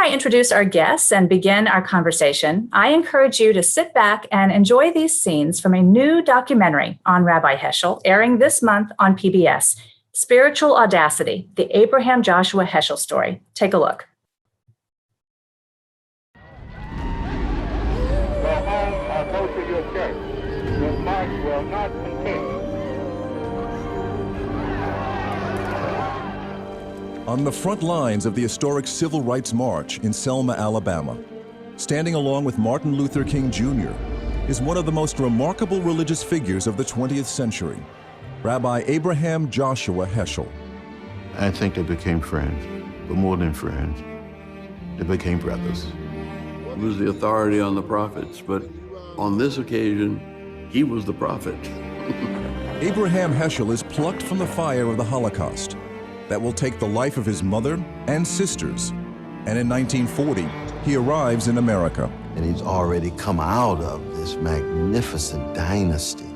I introduce our guests and begin our conversation, I encourage you to sit back and enjoy these scenes from a new documentary on Rabbi Heschel, airing this month on PBS, Spiritual Audacity, the Abraham Joshua Heschel story. Take a look. Go home or go to your church. Your march will not continue. On the front lines of the historic Civil Rights March in Selma, Alabama, standing along with Martin Luther King Jr., is one of the most remarkable religious figures of the 20th century, Rabbi Abraham Joshua Heschel. I think they became friends, but more than friends, they became brothers. He was the authority on the prophets, but on this occasion, he was the prophet. Abraham Heschel is plucked from the fire of the Holocaust that will take the life of his mother and sisters. And in 1940, he arrives in America. And he's already come out of this magnificent dynasty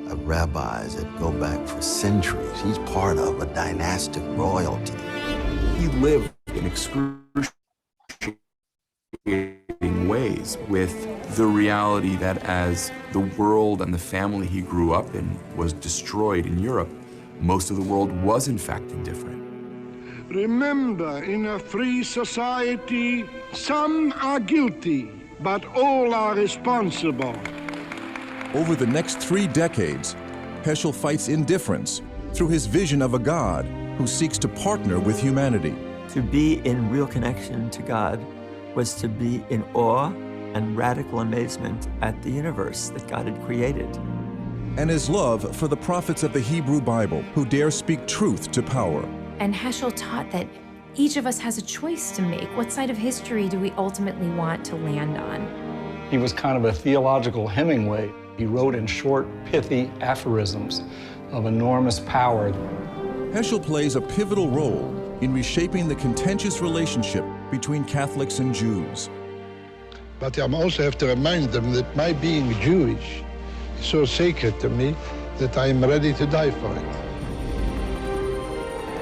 of rabbis that go back for centuries. He's part of a dynastic royalty. He lived in excruciating ways with the reality that as the world and the family he grew up in was destroyed in Europe, most of the world was in fact indifferent. Remember, in a free society, some are guilty, but all are responsible. Over the next 3 decades, Heschel fights indifference through his vision of a God who seeks to partner with humanity. To be in real connection to God was to be in awe and radical amazement at the universe that God had created. And his love for the prophets of the Hebrew Bible who dare speak truth to power. And Heschel taught that each of us has a choice to make. What side of history do we ultimately want to land on? He was kind of a theological Hemingway. He wrote in short, pithy aphorisms of enormous power. Heschel plays a pivotal role in reshaping the contentious relationship between Catholics and Jews. But I also have to remind them that my being Jewish is so sacred to me that I am ready to die for it.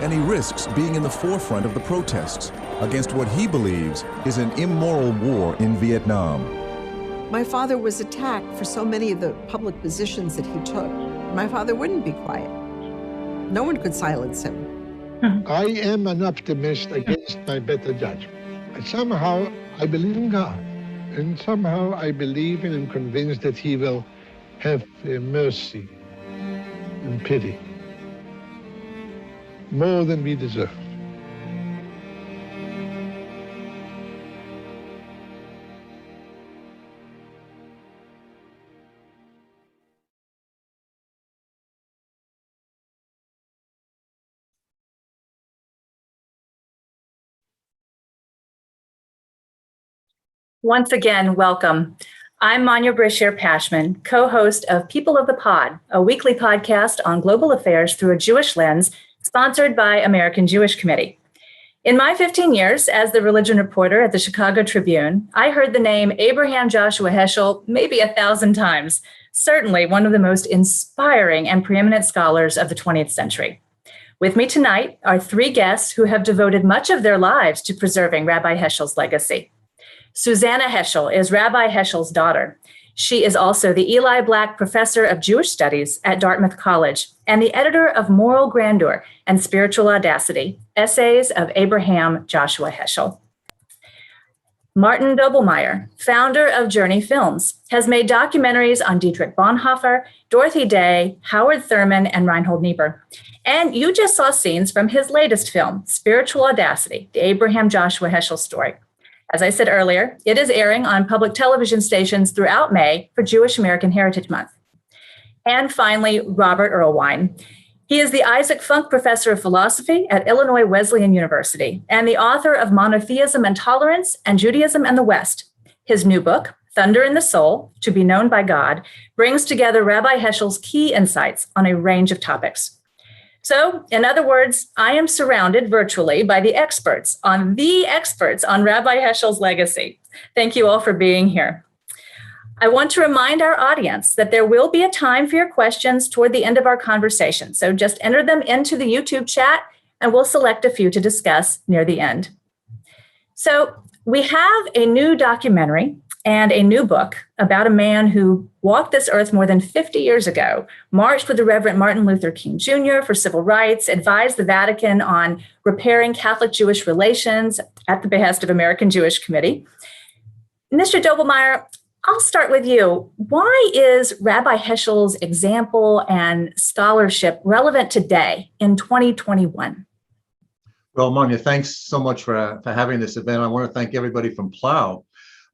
And he risks being in the forefront of the protests against what he believes is an immoral war in Vietnam. My father was attacked for so many of the public positions that he took. My father wouldn't be quiet. No one could silence him. I am an optimist against my better judgment. And somehow I believe in God. And somehow I believe and am convinced that he will have mercy and pity. More than we deserve. Once again, welcome. I'm Manya Brashear-Pashman, co-host of People of the Pod, a weekly podcast on global affairs through a Jewish lens, sponsored by American Jewish Committee. In my 15 years as the religion reporter at the Chicago Tribune, I heard the name Abraham Joshua Heschel maybe 1,000 times, certainly one of the most inspiring and preeminent scholars of the 20th century. With me tonight are 3 guests who have devoted much of their lives to preserving Rabbi Heschel's legacy. Susanna Heschel is Rabbi Heschel's daughter. She is also the Eli Black Professor of Jewish Studies at Dartmouth College and the editor of Moral Grandeur and Spiritual Audacity, Essays of Abraham Joshua Heschel. Martin Doblmeier, founder of Journey Films, has made documentaries on Dietrich Bonhoeffer, Dorothy Day, Howard Thurman, and Reinhold Niebuhr. And you just saw scenes from his latest film, Spiritual Audacity, the Abraham Joshua Heschel story. As I said earlier, it is airing on public television stations throughout May for Jewish American Heritage Month. And finally, Robert Erlewine. He is the Isaac Funk Professor of Philosophy at Illinois Wesleyan University and the author of Monotheism and Tolerance and Judaism and the West. His new book, Thunder in the Soul, To Be Known by God, brings together Rabbi Heschel's key insights on a range of topics. So, in other words, I am surrounded virtually by the experts on Rabbi Heschel's legacy. Thank you all for being here. I want to remind our audience that there will be a time for your questions toward the end of our conversation. So just enter them into the YouTube chat and we'll select a few to discuss near the end. So we have a new documentary and a new book about a man who walked this earth more than 50 years ago, marched with the Reverend Martin Luther King Jr. for civil rights, advised the Vatican on repairing Catholic-Jewish relations at the behest of American Jewish Committee. Mr. Doblmeier, I'll start with you. Why is Rabbi Heschel's example and scholarship relevant today in 2021? Well, Monia, thanks so much for having this event. I want to thank everybody from Plough.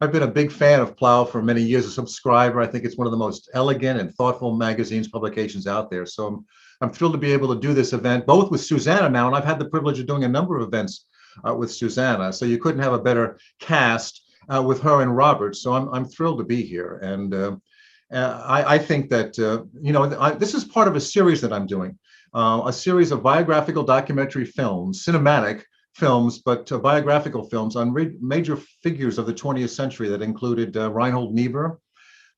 I've been a big fan of Plough for many years, a subscriber. I think it's one of the most elegant and thoughtful magazines, publications out there. So I'm thrilled to be able to do this event, both with Susanna now, and I've had the privilege of doing a number of events with Susanna. So you couldn't have a better cast with her and Robert. So I'm thrilled to be here. And I think that, this is part of a series that I'm doing. A series of biographical documentary films, cinematic films, but biographical films on major figures of the 20th century that included Reinhold Niebuhr,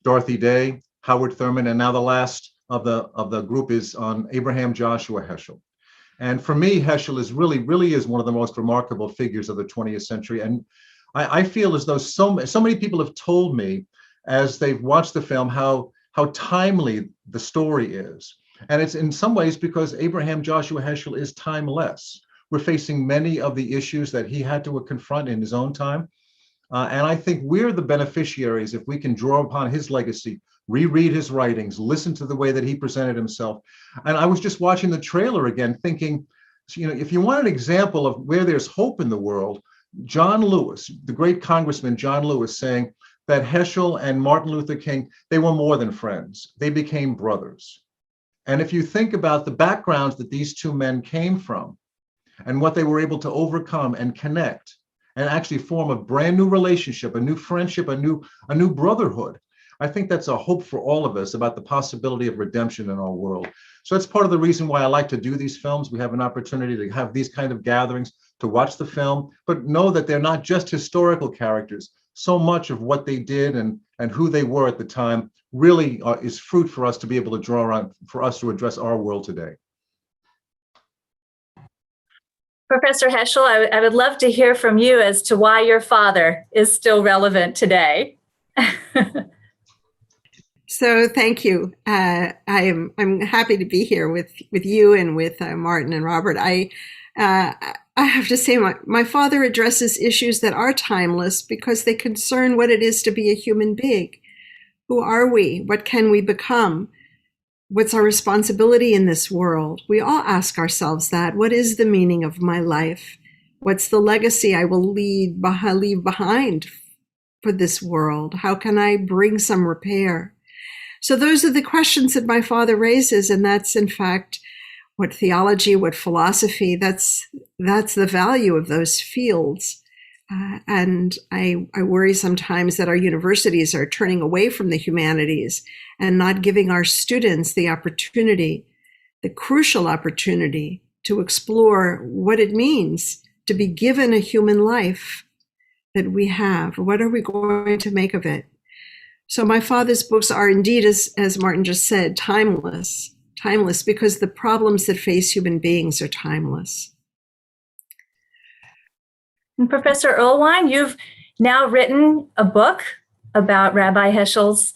Dorothy Day, Howard Thurman, and now the last of the group is on Abraham Joshua Heschel. And for me, Heschel is really is one of the most remarkable figures of the 20th century. And I feel as though so many people have told me as they've watched the film how timely the story is. And it's in some ways because Abraham Joshua Heschel is timeless. We're facing many of the issues that he had to confront in his own time. And I think we're the beneficiaries if we can draw upon his legacy, reread his writings, listen to the way that he presented himself. And I was just watching the trailer again, thinking, if you want an example of where there's hope in the world, John Lewis, the great Congressman John Lewis, saying that Heschel and Martin Luther King, they were more than friends. They became brothers. And if you think about the backgrounds that these two men came from and what they were able to overcome and connect and actually form a brand new relationship, a new friendship, a new brotherhood, I think that's a hope for all of us about the possibility of redemption in our world. So that's part of the reason why I like to do these films. We have an opportunity to have these kind of gatherings, to watch the film, but know that they're not just historical characters. So much of what they did and who they were at the time really is fruit for us to be able to draw on, for us to address our world today. Professor Heschel, I would love to hear from you as to why your father is still relevant today. So thank you. I'm happy to be here with you and with Martin and Robert. I have to say my father addresses issues that are timeless because they concern what it is to be a human being. Who are we? What can we become? What's our responsibility in this world? We all ask ourselves that. What is the meaning of my life? What's the legacy I will leave behind for this world? How can I bring some repair? So those are the questions that my father raises, and that's in fact what theology, what philosophy, that's the value of those fields. And I worry sometimes that our universities are turning away from the humanities and not giving our students the opportunity, the crucial opportunity to explore what it means to be given a human life that we have. What are we going to make of it? So my father's books are indeed, as Martin just said, timeless because the problems that face human beings are timeless. And Professor Erlewine, you've now written a book about Rabbi Heschel's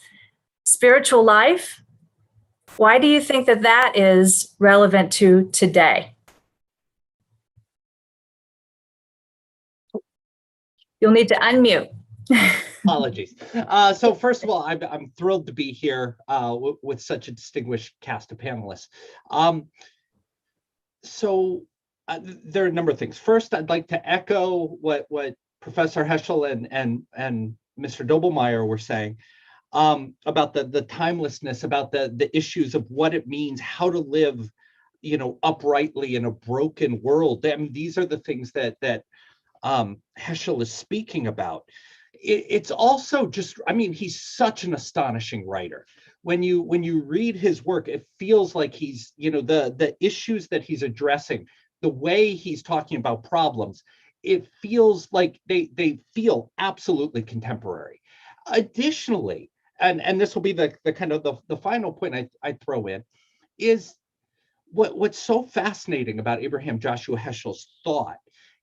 spiritual life. Why do you think that is relevant to today? You'll need to unmute. Apologies. So first of all, I'm thrilled to be here with such a distinguished cast of panelists. There are a number of things. First, I'd like to echo what Professor Heschel and Mr. Doblmeier were saying about the timelessness, about the issues of what it means, how to live, uprightly in a broken world. I mean, these are the things that Heschel is speaking about. It's also just, he's such an astonishing writer. When you read his work, it feels like he's, the issues that he's addressing, the way he's talking about problems, it feels like they feel absolutely contemporary. Additionally, and this will be the kind of the final point I throw in, is what's so fascinating about Abraham Joshua Heschel's thought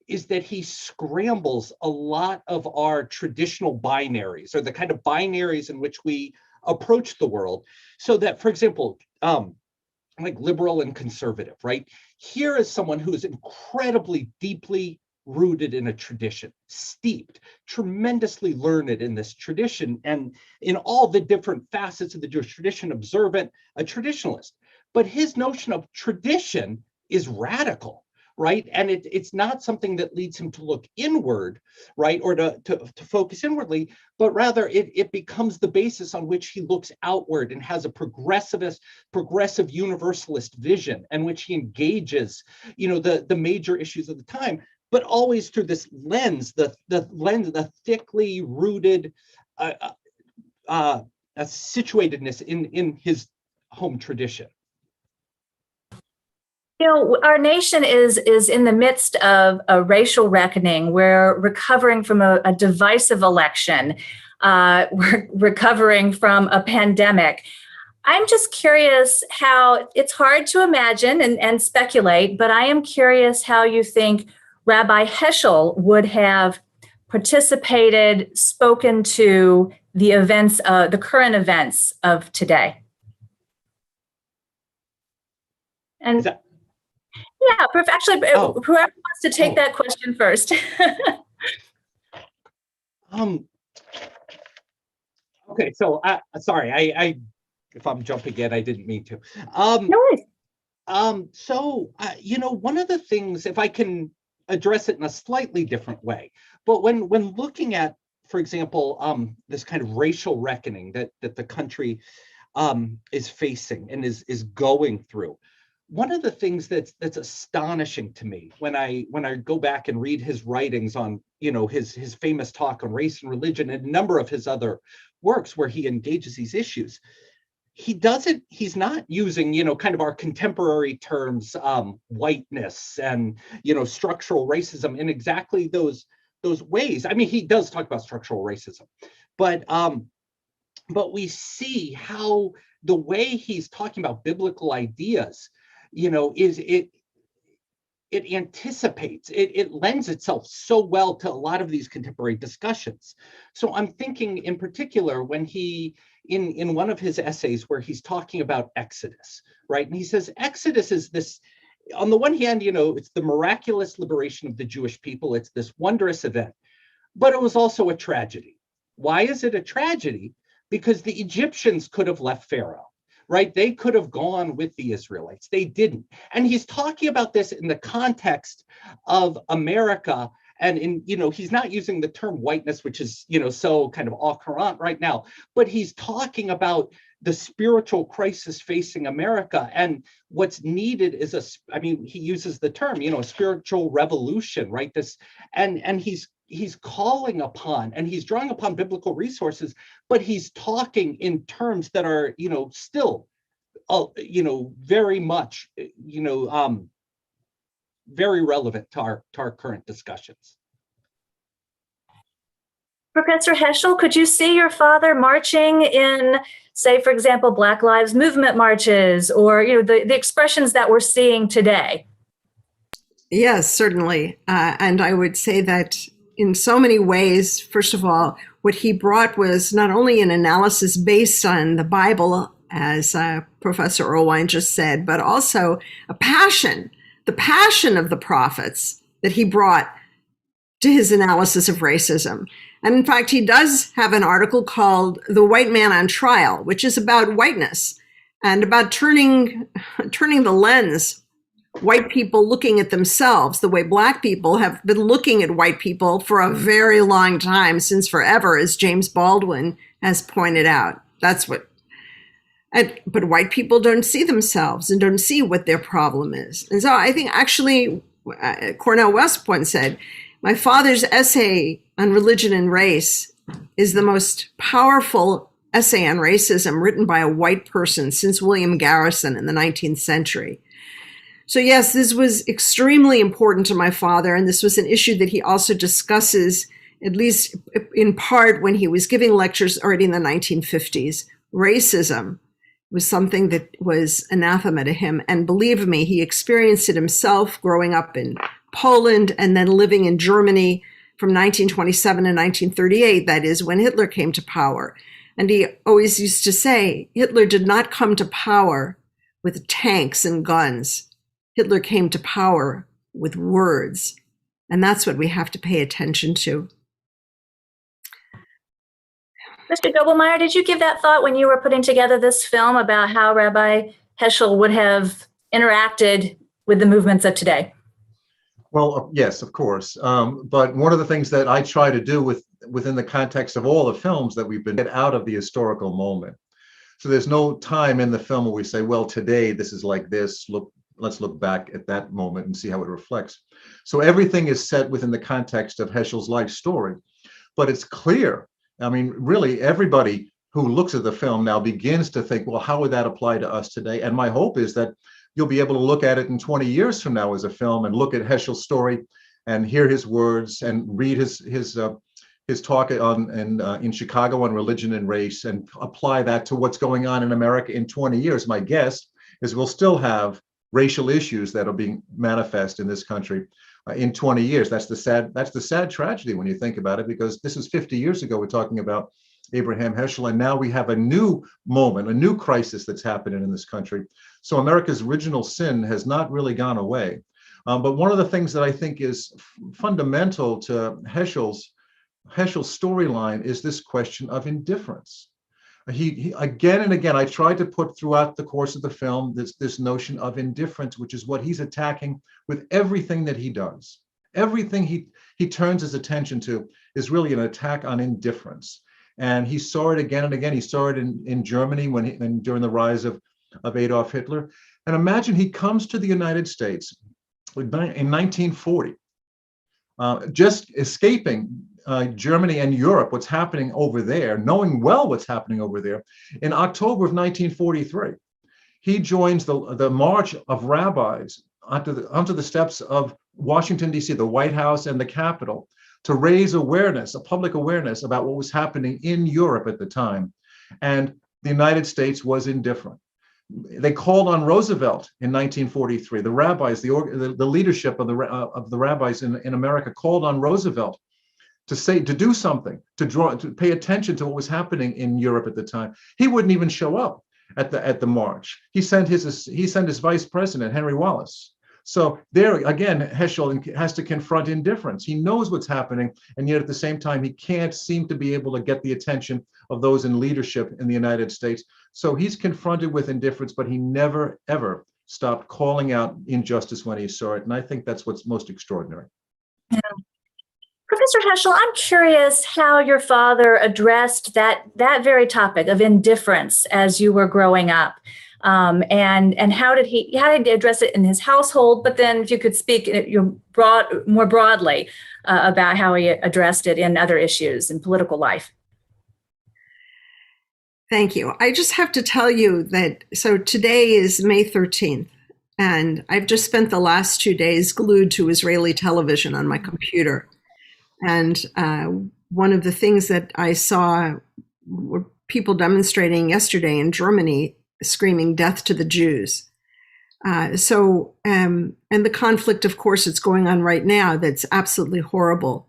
is that he scrambles a lot of our traditional binaries, or the kind of binaries in which we approach the world. So that, for example, like liberal and conservative, right? Here is someone who is incredibly deeply rooted in a tradition, steeped, tremendously learned in this tradition, and in all the different facets of the Jewish tradition, observant, a traditionalist. But his notion of tradition is radical, right? And it's not something that leads him to look inward, right? Or to focus inwardly, but rather it becomes the basis on which he looks outward and has a progressive universalist vision, in which he engages, the major issues of the time, but always through this lens, the thickly rooted situatedness in his home tradition. Our nation is in the midst of a racial reckoning. We're recovering from a divisive election. We're recovering from a pandemic. I'm just curious how, it's hard to imagine and speculate, but I am curious how you think Rabbi Heschel would have participated, spoken to the events, the current events of today. And yeah, actually, whoever wants to take that question first. Okay, so sorry, I if I'm jumping in, I didn't mean to. No worries. So one of the things, if I can address it in a slightly different way, but when looking at, for example, this kind of racial reckoning that the country is facing and is going through, one of the things that's astonishing to me when I go back and read his writings on, his famous talk on race and religion and a number of his other works where he engages these issues, he's not using, kind of our contemporary terms, whiteness and, structural racism in exactly those ways. I mean, he does talk about structural racism, but we see how the way he's talking about biblical ideas, it anticipates, it lends itself so well to a lot of these contemporary discussions. So I'm thinking in particular when he, in one of his essays where he's talking about Exodus, right? And he says, Exodus is this, on the one hand, it's the miraculous liberation of the Jewish people. It's this wondrous event, but it was also a tragedy. Why is it a tragedy? Because the Egyptians could have left Pharaoh. Right? They could have gone with the Israelites. They didn't. And he's talking about this in the context of America. And he's not using the term whiteness, which is, so kind of au courant right now, but he's talking about the spiritual crisis facing America. And what's needed is he uses the term, a spiritual revolution, right? And he's calling upon, and he's drawing upon biblical resources, but he's talking in terms that are, still, very much, very relevant to our current discussions. Professor Heschel, could you see your father marching in, say, for example, Black Lives Movement marches, or the expressions that we're seeing today? Yes, certainly. And I would say that in so many ways, first of all, what he brought was not only an analysis based on the Bible, as Professor Erlewine just said, but also a passion, the passion of the prophets that he brought to his analysis of racism. And in fact, he does have an article called The White Man on Trial, which is about whiteness and about turning the lens, white people looking at themselves the way Black people have been looking at white people for a very long time, since forever, as James Baldwin has pointed out. But white people don't see themselves and don't see what their problem is. And so I think actually Cornel West once said, my father's essay on religion and race is the most powerful essay on racism written by a white person since William Garrison in the 19th century. So yes, this was extremely important to my father, and this was an issue that he also discusses, at least in part, when he was giving lectures already in the 1950s. Racism was something that was anathema to him, and believe me, he experienced it himself growing up in Poland, and then living in Germany from 1927 to 1938, that is, when Hitler came to power. And he always used to say, Hitler did not come to power with tanks and guns. Hitler came to power with words. And that's what we have to pay attention to. Mr. Doblmeier, did you give that thought when you were putting together this film about how Rabbi Heschel would have interacted with the movements of today? Well, yes, of course. But one of the things that I try to do within the context of all the films that we've been get out of the historical moment. So there's no time in the film where we say, well, today this is like this. Let's look back at that moment and see how it reflects. So everything is set within the context of Heschel's life story. But it's clear. I mean, really, everybody who looks at the film now begins to think, well, how would that apply to us today? And my hope is that you'll be able to look at it in 20 years from now as a film and look at Heschel's story and hear his words and read his talk in Chicago on religion and race and apply that to what's going on in America in 20 years. My guess is we'll still have racial issues that are being manifest in this country in 20 years. That's the sad tragedy when you think about it, because this is 50 years ago we're talking about Abraham Heschel, and now we have a new moment, a new crisis that's happening in this country. So America's original sin has not really gone away. But one of the things that I think is fundamental to Heschel's storyline is this question of indifference. He again and again, I tried to put throughout the course of the film this notion of indifference, which is what he's attacking with everything that he does. Everything he turns his attention to is really an attack on indifference. And he saw it again and again. He saw it in Germany during the rise of Adolf Hitler. And imagine he comes to the United States in 1940, just escaping Germany and Europe, what's happening over there, knowing well what's happening over there. In October of 1943, he joins the march of rabbis onto the steps of Washington, D.C., the White House and the Capitol, to raise awareness, a public awareness about what was happening in Europe at the time. And the United States was indifferent. They called on Roosevelt in 1943. The rabbis, the leadership of the rabbis in America called on Roosevelt to do something, to pay attention to what was happening in Europe at the time. He wouldn't even show up at the march. He sent his vice president, Henry Wallace. So there again, Heschel has to confront indifference. He knows what's happening, and yet at the same time, he can't seem to be able to get the attention of those in leadership in the United States. So he's confronted with indifference, but he never, ever stopped calling out injustice when he saw it. And I think that's what's most extraordinary. Yeah. Professor Heschel, I'm curious how your father addressed that very topic of indifference as you were growing up. And how did he address it in his household? But then if you could speak more broadly about how he addressed it in other issues in political life. Thank you. I just have to tell you that, so today is May 13th, and I've just spent the last 2 days glued to Israeli television on my computer. And one of the things that I saw were people demonstrating yesterday in Germany screaming death to the Jews. And the conflict, of course, it's going on right now that's absolutely horrible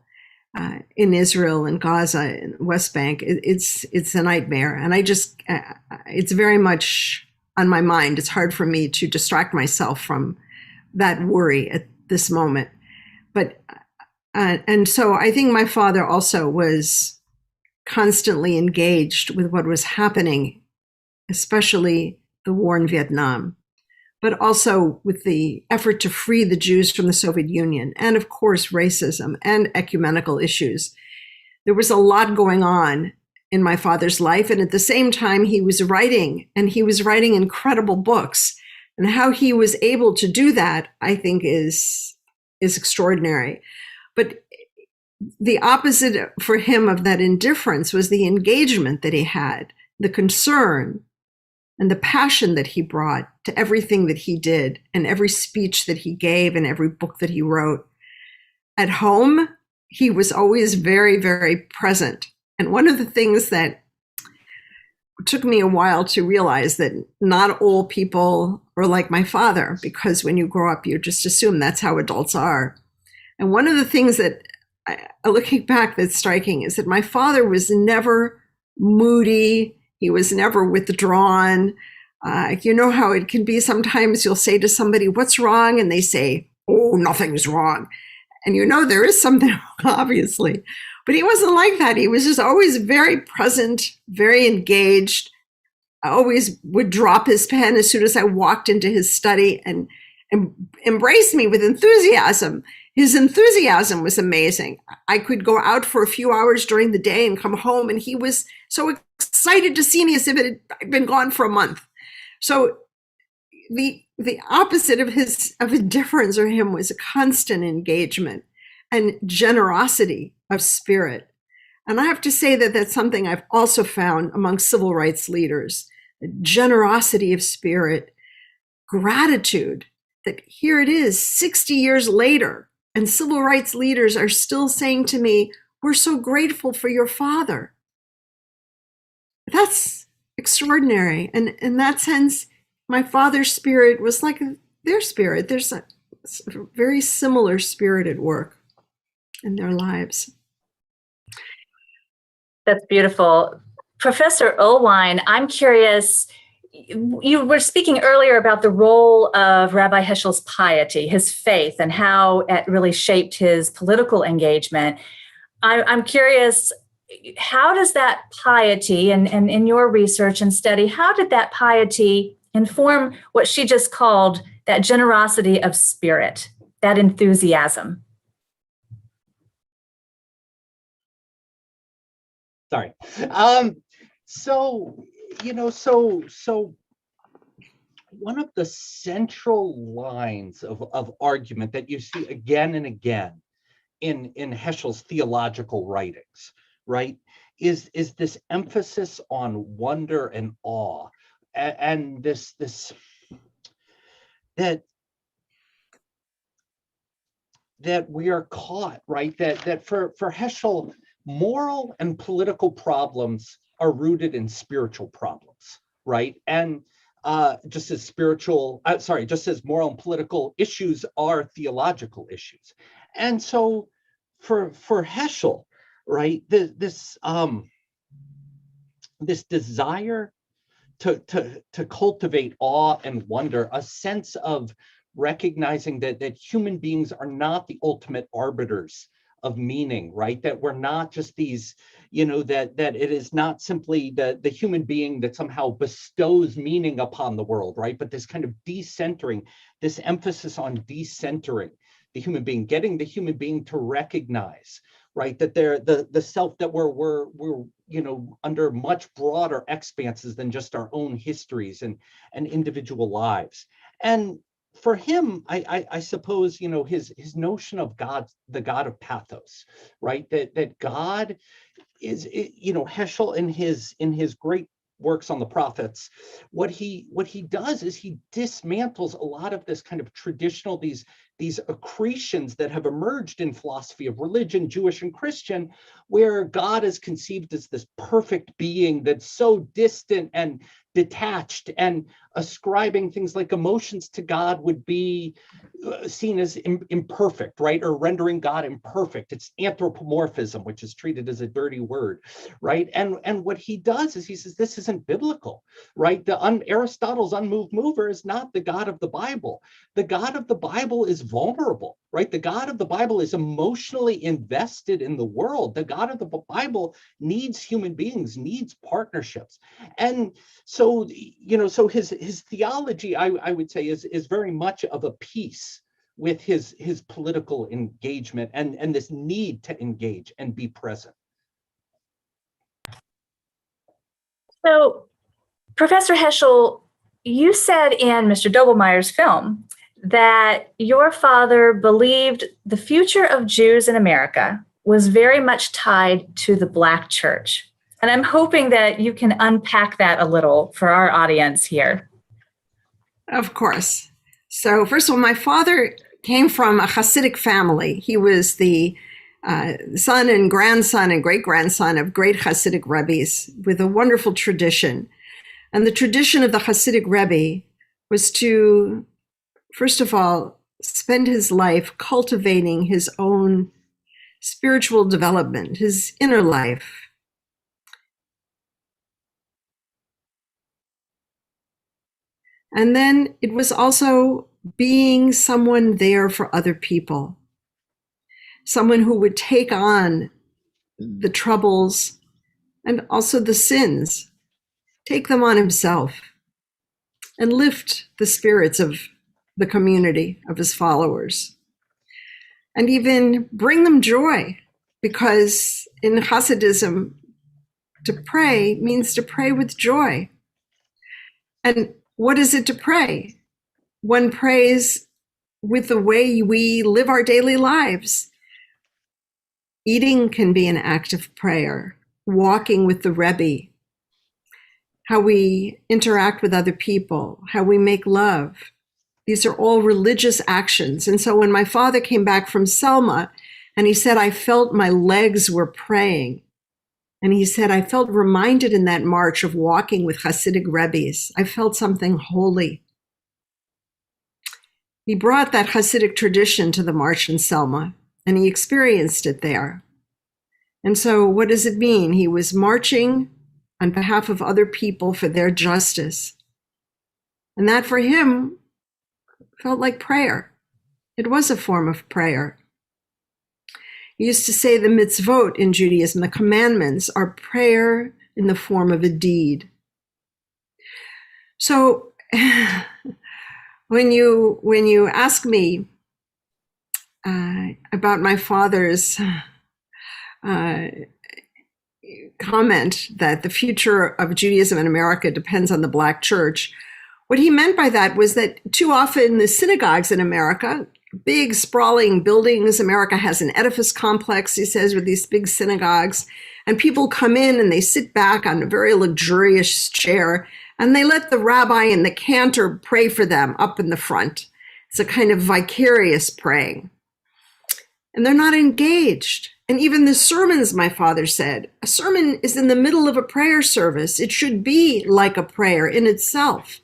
in Israel and Gaza and West Bank. It's a nightmare. And it's very much on my mind. It's hard for me to distract myself from that worry at this moment. But and so I think my father also was constantly engaged with what was happening, especially the war in Vietnam, but also with the effort to free the Jews from the Soviet Union, and of course, racism and ecumenical issues. There was a lot going on in my father's life, and at the same time, he was writing incredible books. And how he was able to do that, I think, is extraordinary. But the opposite for him of that indifference was the engagement that he had, the concern, and the passion that he brought to everything that he did, and every speech that he gave, and every book that he wrote. At home, he was always very, very present. And one of the things that took me a while to realize that not all people are like my father, because when you grow up, you just assume that's how adults are. And one of the things that, looking back, that's striking is that my father was never moody. He was never withdrawn. You know how it can be sometimes you'll say to somebody, "What's wrong?" And they say, "Oh, nothing's wrong." And you know there is something wrong, obviously. But he wasn't like that. He was just always very present, very engaged. I always would drop his pen as soon as I walked into his study and embrace me with enthusiasm. His enthusiasm was amazing. I could go out for a few hours during the day and come home, and he was so excited to see me as if I'd been gone for a month. So the opposite of his indifference or him was a constant engagement and generosity of spirit. And I have to say that that's something I've also found among civil rights leaders, generosity of spirit, gratitude, that here it is 60 years later, and civil rights leaders are still saying to me, "We're so grateful for your father." That's extraordinary. And in that sense, my father's spirit was like their spirit. There's a very similar spirit at work in their lives. That's beautiful. Professor Erlewine, I'm curious, you were speaking earlier about the role of Rabbi Heschel's piety, his faith, and how it really shaped his political engagement. I'm curious, how does that piety, and in your research and study, how did that piety inform what she just called that generosity of spirit, that enthusiasm? Sorry. So one of the central lines of argument that you see again and again in Heschel's theological writings, right, is this emphasis on wonder and awe, and this that we are caught, right, that for Heschel, moral and political problems are rooted in spiritual problems, right? And just as moral and political issues are theological issues. And so for Heschel, right, this desire to cultivate awe and wonder, a sense of recognizing that human beings are not the ultimate arbiters of meaning, right? That we're not just these, that it is not simply the human being that somehow bestows meaning upon the world, right? But this kind of decentering, this emphasis on decentering the human being, getting the human being to recognize, right, that they're the self, that we're under much broader expanses than just our own histories and individual lives. And for him, I suppose, his notion of God, the God of Pathos, right? That God is, Heschel in his great works on the prophets, what he does is he dismantles a lot of this kind of traditional, these accretions that have emerged in philosophy of religion, Jewish and Christian, where God is conceived as this perfect being that's so distant and detached, and ascribing things like emotions to God would be seen as imperfect, right? Or rendering God imperfect. It's anthropomorphism, which is treated as a dirty word, right? And what he does is he says, this isn't biblical, right? Aristotle's unmoved mover is not the God of the Bible. The God of the Bible is vulnerable, right? The God of the Bible is emotionally invested in the world. The God of the Bible needs human beings, needs partnerships. And so, so his theology, I would say, is very much of a piece with his political engagement and this need to engage and be present. So, Professor Heschel, you said in Mr. Doblmeier's film that your father believed the future of Jews in America was very much tied to the Black church. And I'm hoping that you can unpack that a little for our audience here. Of course. So first of all, my father came from a Hasidic family. He was the son and grandson and great-grandson of great Hasidic rabbis with a wonderful tradition. And the tradition of the Hasidic Rebbe was to, first of all, spend his life cultivating his own spiritual development, his inner life. And then it was also being someone there for other people, someone who would take on the troubles and also the sins, take them on himself, and lift the spirits of the community, of his followers, and even bring them joy, because in Hasidism, to pray means to pray with joy. And what is it to pray? One prays with the way we live our daily lives. Eating can be an act of prayer, walking with the Rebbe, how we interact with other people, how we make love. These are all religious actions. And so when my father came back from Selma and he said, I felt my legs were praying. And he said, I felt reminded in that march of walking with Hasidic Rebbes. I felt something holy. He brought that Hasidic tradition to the march in Selma, and he experienced it there. And so what does it mean? He was marching on behalf of other people for their justice. And that for him felt like prayer. It was a form of prayer. He used to say the mitzvot in Judaism, the commandments, are prayer in the form of a deed. So when you ask me about my father's comment that the future of Judaism in America depends on the Black church, what he meant by that was that too often the synagogues in America, big sprawling buildings, America has an edifice complex, he says, with these big synagogues, and people come in and they sit back on a very luxurious chair and they let the rabbi and the cantor pray for them up in the front. It's a kind of vicarious praying. And they're not engaged. And even the sermons, my father said, a sermon is in the middle of a prayer service. It should be like a prayer in itself,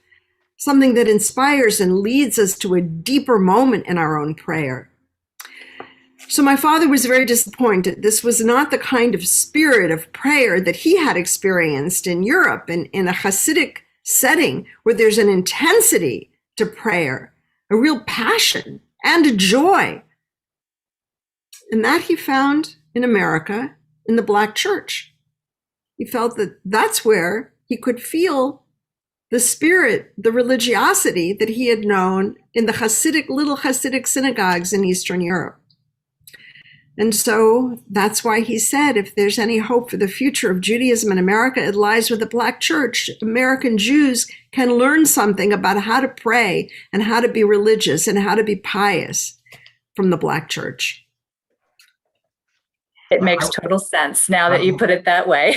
something that inspires and leads us to a deeper moment in our own prayer. So my father was very disappointed. This was not the kind of spirit of prayer that he had experienced in Europe and in a Hasidic setting where there's an intensity to prayer, a real passion and a joy. And that he found in America, in the Black church. He felt that that's where he could feel the spirit, the religiosity that he had known in the little Hasidic synagogues in Eastern Europe. And so that's why he said, if there's any hope for the future of Judaism in America, it lies with the Black church. American Jews can learn something about how to pray and how to be religious and how to be pious from the Black church. It makes total sense now that you put it that way.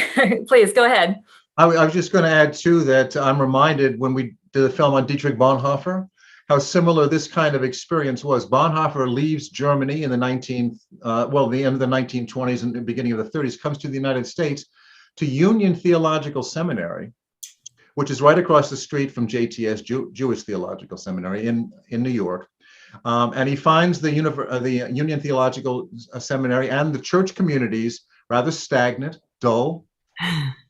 Please go ahead. I was just going to add too that I'm reminded when we did a film on Dietrich Bonhoeffer, how similar this kind of experience was. Bonhoeffer leaves Germany in the the end of the 1920s and the beginning of the 30s, comes to the United States to Union Theological Seminary, which is right across the street from JTS, Jewish Theological Seminary in New York. And he finds the Union Theological Seminary and the church communities rather stagnant, dull,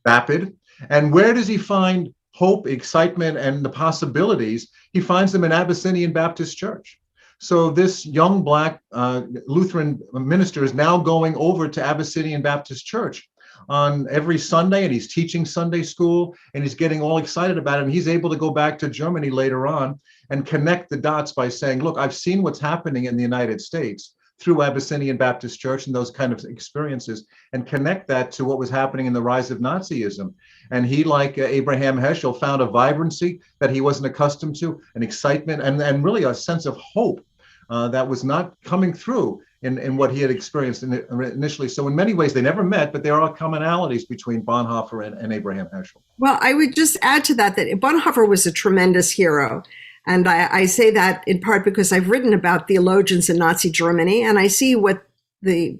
vapid. And where does he find hope, excitement, and the possibilities? He finds them in Abyssinian Baptist Church. So this young Black Lutheran minister is now going over to Abyssinian Baptist Church on every Sunday, and he's teaching Sunday school, and he's getting all excited about it. And he's able to go back to Germany later on and connect the dots by saying, look, I've seen what's happening in the United States through Abyssinian Baptist Church and those kind of experiences, and connect that to what was happening in the rise of Nazism. And he, like Abraham Heschel, found a vibrancy that he wasn't accustomed to, an excitement, and really a sense of hope that was not coming through in what he had experienced initially. So in many ways, they never met, but there are commonalities between Bonhoeffer and Abraham Heschel. Well, I would just add to that Bonhoeffer was a tremendous hero. And I say that in part because I've written about theologians in Nazi Germany, and I see what the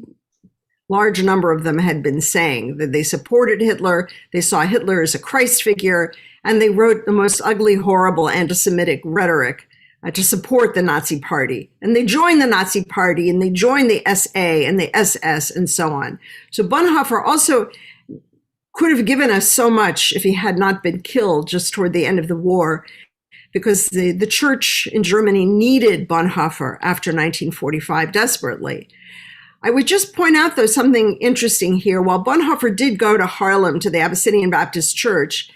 large number of them had been saying, that they supported Hitler, they saw Hitler as a Christ figure, and they wrote the most ugly, horrible anti-Semitic rhetoric to support the Nazi Party. And they joined the Nazi Party, and they joined the SA and the SS and so on. So Bonhoeffer also could have given us so much if he had not been killed just toward the end of the war, because the church in Germany needed Bonhoeffer after 1945 desperately. I would just point out, though, something interesting here. While Bonhoeffer did go to Haarlem to the Abyssinian Baptist Church,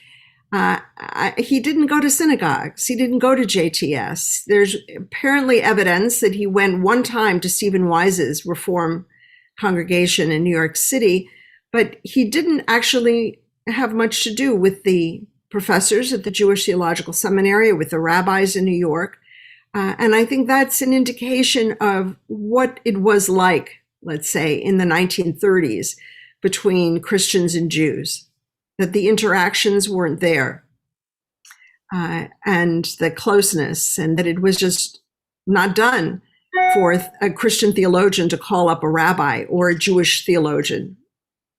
he didn't go to synagogues. He didn't go to JTS. There's apparently evidence that he went one time to Stephen Wise's Reform congregation in New York City, but he didn't actually have much to do with the professors at the Jewish Theological Seminary, with the rabbis in New York. And I think that's an indication of what it was like, let's say, in the 1930s between Christians and Jews, that the interactions weren't there, and the closeness, and that it was just not done for a Christian theologian to call up a rabbi or a Jewish theologian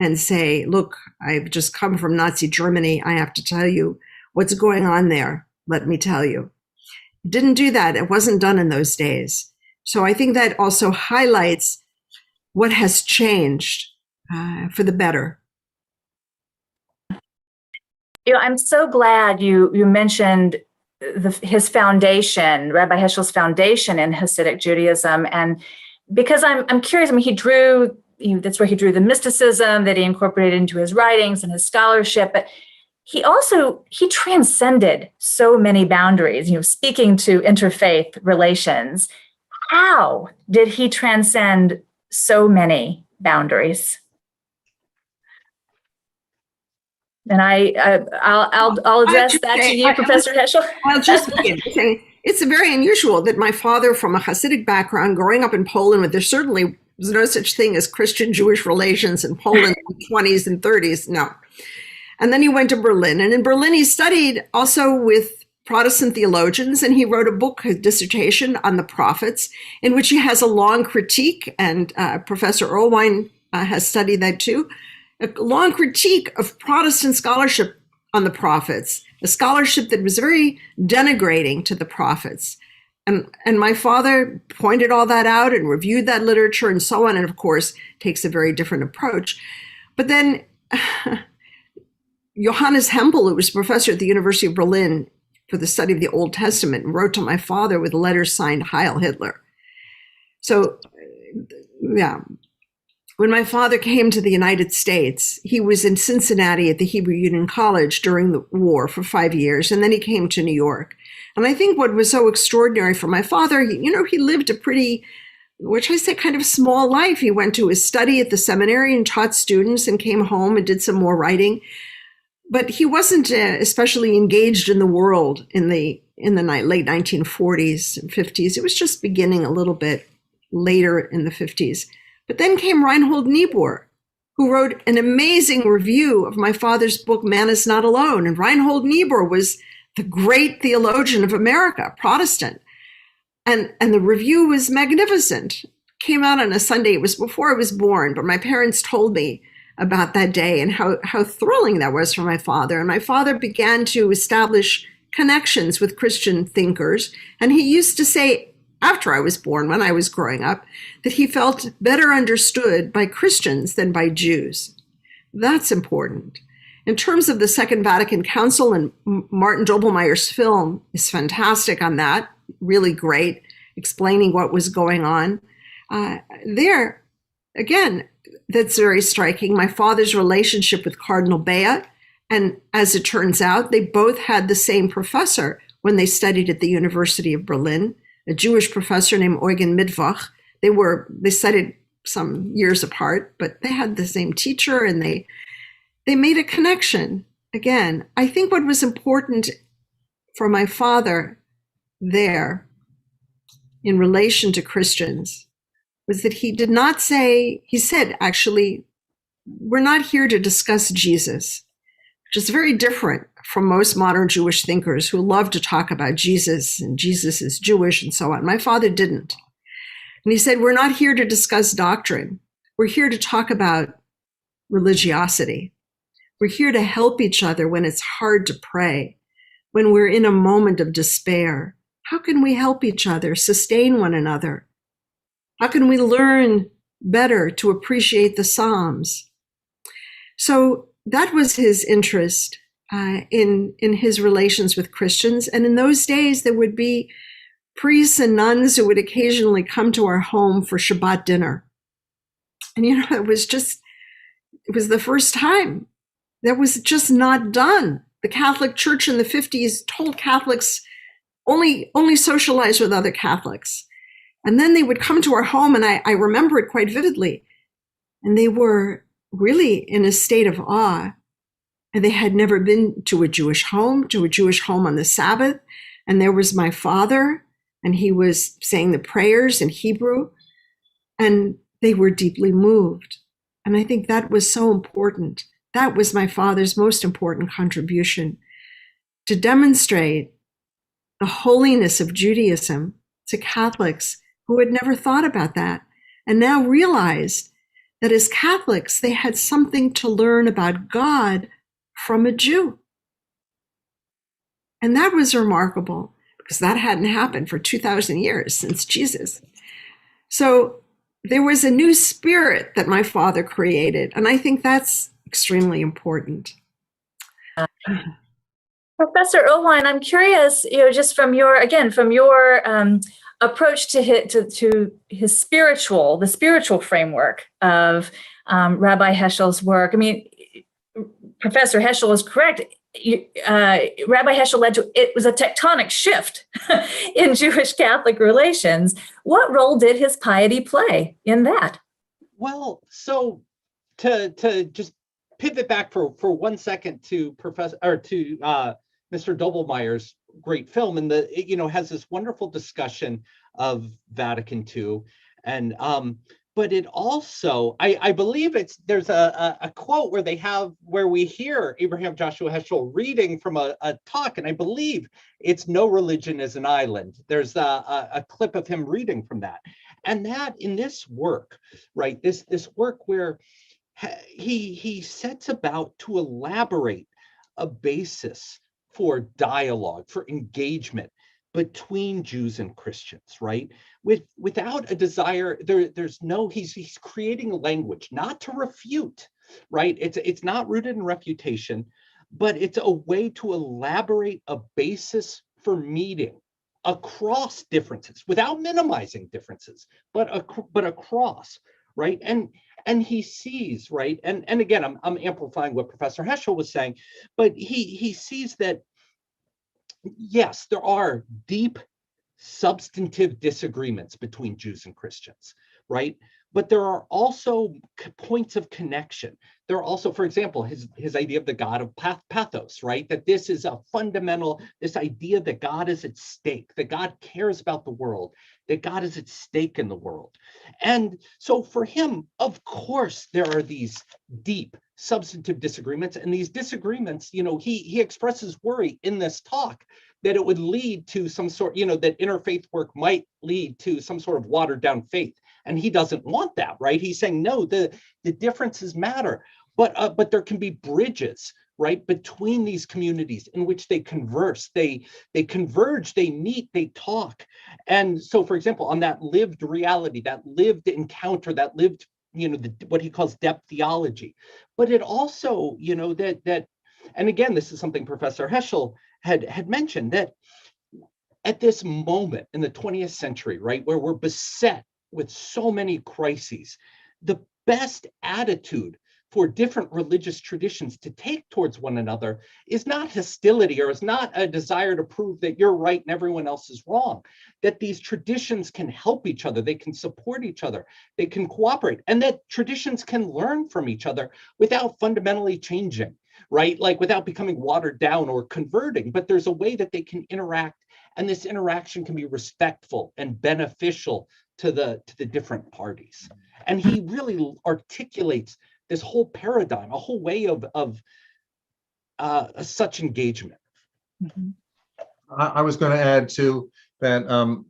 and say, look, I've just come from Nazi Germany. I have to tell you what's going on there. Let me tell you. It didn't do that. It wasn't done in those days. So I think that also highlights what has changed for the better. I'm so glad you mentioned his foundation, Rabbi Heschel's foundation in Hasidic Judaism, and because I'm curious. I mean, he drew. That's where he drew the mysticism that he incorporated into his writings and his scholarship. But he transcended so many boundaries. Speaking to interfaith relations, how did he transcend so many boundaries? And I'll address that to you, Professor Heschel. I'll just begin by saying it's very unusual that my father, from a Hasidic background, growing up in Poland, where there certainly was no such thing as Christian-Jewish relations in Poland in the 20s and 30s, no. And then he went to Berlin. And in Berlin, he studied also with Protestant theologians, and he wrote a book, a dissertation on the prophets, in which he has a long critique, and Professor Erlewine has studied that too, a long critique of Protestant scholarship on the prophets, a scholarship that was very denigrating to the prophets. And my father pointed all that out and reviewed that literature and so on, and of course takes a very different approach. But then Johannes Hempel, who was professor at the University of Berlin for the study of the Old Testament, wrote to my father with letters signed Heil Hitler. So, yeah. When my father came to the United States, he was in Cincinnati at the Hebrew Union College during the war for 5 years, and then he came to New York. And I think what was so extraordinary for my father, he lived a pretty, which I say, kind of small life. He went to his study at the seminary and taught students and came home and did some more writing. But he wasn't especially engaged in the world in the late 1940s and 50s. It was just beginning a little bit later in the 50s. But then came Reinhold Niebuhr, who wrote an amazing review of my father's book, Man is Not Alone. And Reinhold Niebuhr was the great theologian of America, Protestant. And the review was magnificent. Came out on a Sunday. It was before I was born, but my parents told me about that day and how thrilling that was for my father. And my father began to establish connections with Christian thinkers. And he used to say, after I was born, when I was growing up, that he felt better understood by Christians than by Jews. That's important. In terms of the Second Vatican Council, and Martin Doblmeier's film is fantastic on that, really great, explaining what was going on. There, again, that's very striking. My father's relationship with Cardinal Bea, and as it turns out, they both had the same professor when they studied at the University of Berlin, a Jewish professor named Eugen Midwoch. They studied some years apart, but they had the same teacher, and they made a connection. Again, I think what was important for my father there in relation to Christians was that he did not say, he said, actually, we're not here to discuss Jesus, which is very different from most modern Jewish thinkers who love to talk about Jesus and Jesus is Jewish and so on. My father didn't. And he said, we're not here to discuss doctrine. We're here to talk about religiosity. We're here to help each other when it's hard to pray, when we're in a moment of despair, How can we help each other, sustain one another? How can we learn better to appreciate the Psalms? So that was his interest in his relations with Christians. And in those days, there would be priests and nuns who would occasionally come to our home for Shabbat dinner. And, it was the first time. That was just not done. The Catholic Church in the 50s told Catholics only socialize with other Catholics. And then they would come to our home, and I remember it quite vividly. And they were really in a state of awe. And they had never been to a Jewish home on the Sabbath. And there was my father, and he was saying the prayers in Hebrew. And they were deeply moved. And I think that was so important. That was my father's most important contribution, to demonstrate the holiness of Judaism to Catholics who had never thought about that and now realized that as Catholics, they had something to learn about God from a Jew. And that was remarkable because that hadn't happened for 2,000 years since Jesus. So there was a new spirit that my father created, and I think that's extremely important. Professor Erlewine, I'm curious, just from your approach to his the spiritual framework of Rabbi Heschel's work. I mean, Professor Heschel is correct. Rabbi Heschel it was a tectonic shift in Jewish Catholic relations. What role did his piety play in that? Well, so to just pivot back for 1 second to Mr. Doblmeier's great film, and has this wonderful discussion of Vatican II, and but it also, I believe there's a quote where we hear Abraham Joshua Heschel reading from a talk, and I believe it's "No Religion is an Island." There's a clip of him reading from that, and that in this work, right, this work where he sets about to elaborate a basis for dialogue, for engagement between Jews and Christians, right? Without a desire, he's creating language, not to refute, right? It's not rooted in refutation, but it's a way to elaborate a basis for meeting across differences, without minimizing differences, but across, right? And he sees, right? And again, I'm amplifying what Professor Heschel was saying, but he sees that, yes, there are deep substantive disagreements between Jews and Christians, right? But there are also points of connection. There are also, for example, his idea of the God of Pathos, right? That this is a fundamental, this idea that God is at stake, that God cares about the world, that God is at stake in the world. And so for him, of course, there are these deep substantive disagreements, and these disagreements, he expresses worry in this talk that it would lead to some sort, that interfaith work might lead to some sort of watered down faith. And he doesn't want that, right? He's saying, no, the differences matter, but there can be bridges, right, between these communities in which they converse, they converge, they meet, they talk. And so, for example, on that lived reality, that lived encounter, that lived, what he calls depth theology. But it also, that, and again, this is something Professor Heschel had mentioned, that at this moment in the 20th century, right, where we're beset with so many crises, the best attitude for different religious traditions to take towards one another is not hostility, or is not a desire to prove that you're right and everyone else is wrong, that these traditions can help each other, they can support each other, they can cooperate, and that traditions can learn from each other without fundamentally changing, right? Like without becoming watered down or converting, but there's a way that they can interact, and this interaction can be respectful and beneficial to the different parties. And he really articulates this whole paradigm, a whole way of such engagement. Mm-hmm. I was going to add too that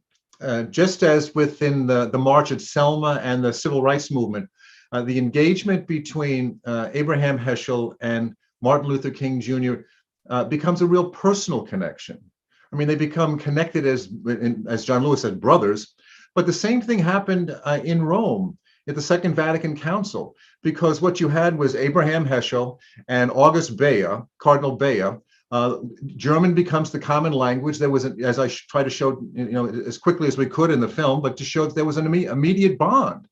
just as within the March at Selma and the Civil Rights Movement, the engagement between Abraham Heschel and Martin Luther King Jr. Becomes a real personal connection. I mean, they become connected as John Lewis said, brothers. But the same thing happened in Rome at the Second Vatican Council, because what you had was Abraham Heschel and August Bea, Cardinal Bea. German becomes the common language. There was, as I try to show, as quickly as we could in the film, but to show that there was an immediate bond.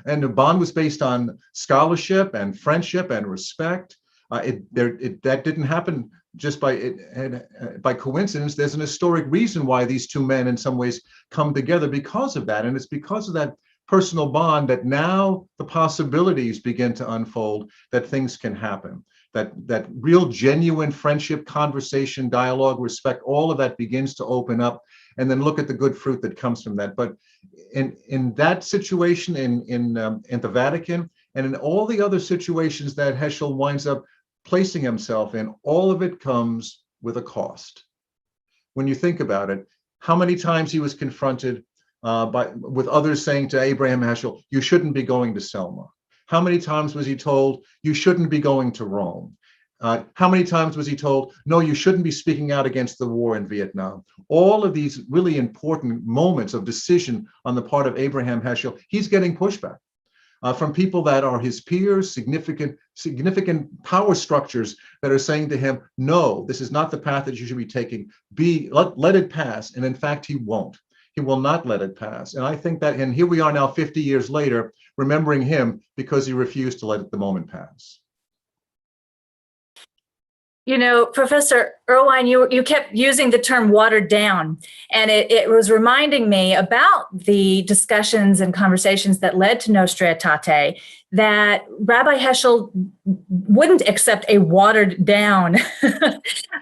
And the bond was based on scholarship and friendship and respect. That didn't happen just by coincidence. There's an historic reason why these two men in some ways come together because of that. And it's because of that personal bond that now the possibilities begin to unfold, that things can happen, that real genuine friendship, conversation, dialogue, respect, all of that begins to open up, and then look at the good fruit that comes from that. But in that situation in the Vatican and in all the other situations that Heschel winds up placing himself in, all of it comes with a cost. When you think about it, how many times he was confronted with others saying to Abraham Heschel, you shouldn't be going to Selma. How many times was he told, you shouldn't be going to Rome? How many times was he told, no, you shouldn't be speaking out against the war in Vietnam? All of these really important moments of decision on the part of Abraham Heschel, he's getting pushback from people that are his peers, significant power structures that are saying to him, no, this is not the path that you should be taking. Let it pass. And in fact, he won't. He will not let it pass. And I think that, and here we are now 50 years later, remembering him because he refused to let the moment pass. You know, Professor Erlewine, you kept using the term watered down, and it was reminding me about the discussions and conversations that led to Nostra Aetate, that Rabbi Heschel wouldn't accept a watered down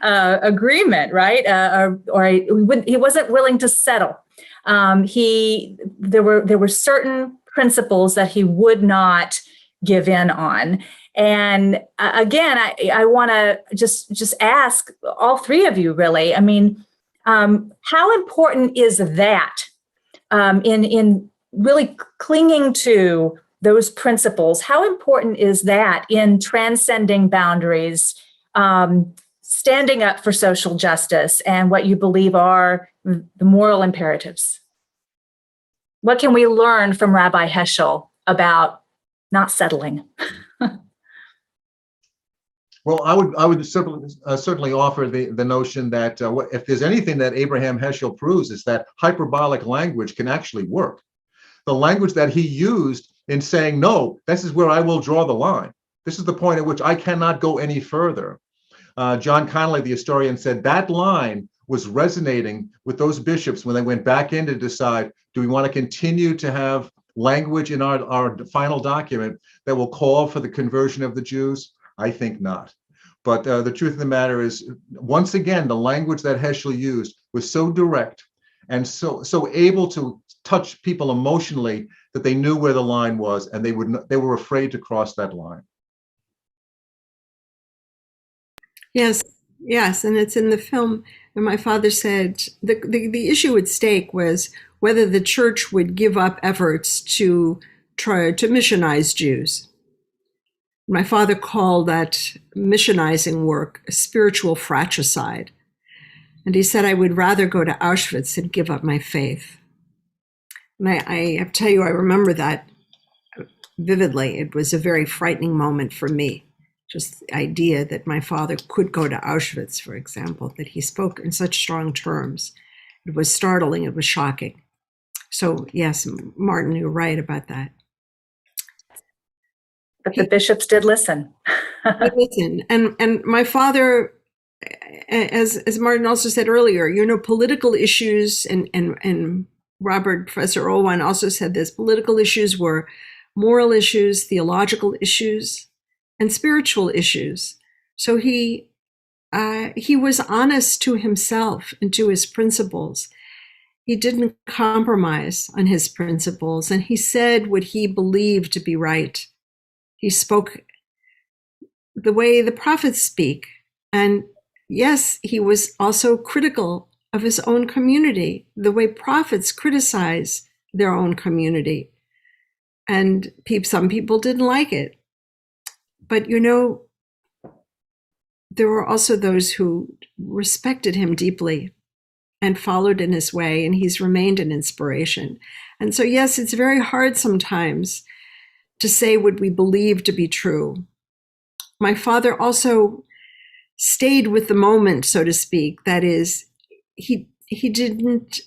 agreement, right? He wasn't willing to settle. There were certain principles that he would not give in on. And again, I want to just ask all three of you, really. I mean, how important is that in really clinging to those principles? How important is that in transcending boundaries, standing up for social justice and what you believe are the moral imperatives? What can we learn from Rabbi Heschel about not settling? Well, I would certainly offer the notion that if there's anything that Abraham Heschel proves, is that hyperbolic language can actually work. The language that he used in saying, no, this is where I will draw the line. This is the point at which I cannot go any further. John Connolly, the historian, said that line was resonating with those bishops when they went back in to decide, do we want to continue to have language in our final document that will call for the conversion of the Jews? I think not. But the truth of the matter is, once again, the language that Heschel used was so direct and so able to touch people emotionally that they knew where the line was, and they were afraid to cross that line. Yes, and it's in the film. And my father said the issue at stake was whether the church would give up efforts to try to missionize Jews. My father called that missionizing work a spiritual fratricide. And he said, I would rather go to Auschwitz than give up my faith. And I have to tell you, I remember that vividly. It was a very frightening moment for me. Just the idea that my father could go to Auschwitz, for example, that he spoke in such strong terms. It was startling, it was shocking. So yes, Martin, you're right about that. But the bishops did listen. Listen, and my father, as Martin also said earlier, political issues, and Professor Erlewine also said this, political issues were moral issues, theological issues, and spiritual issues. So he was honest to himself and to his principles. He didn't compromise on his principles, and he said what he believed to be right. He spoke the way the prophets speak. And yes, he was also critical of his own community, the way prophets criticize their own community. And some people didn't like it. But there were also those who respected him deeply and followed in his way, and he's remained an inspiration. And so, yes, it's very hard sometimes to say what we believe to be true. My father also stayed with the moment, so to speak. That is, he didn't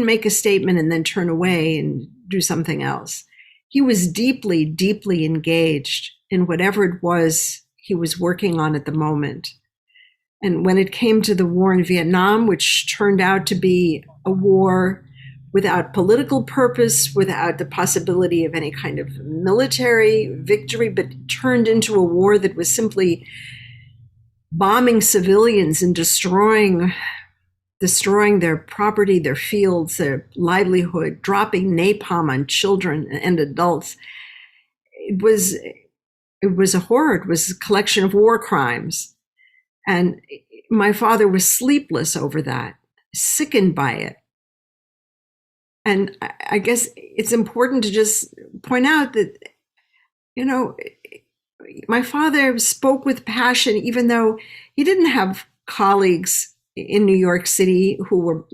make a statement and then turn away and do something else. He was deeply, deeply engaged in whatever it was he was working on at the moment. And when it came to the war in Vietnam, which turned out to be a war without political purpose, without the possibility of any kind of military victory, but turned into a war that was simply bombing civilians and destroying their property, their fields, their livelihood, dropping napalm on children and adults. It was a horror. It was a collection of war crimes. And my father was sleepless over that, sickened by it. And I guess it's important to just point out that, you know, my father spoke with passion, even though he didn't have colleagues in New York City who were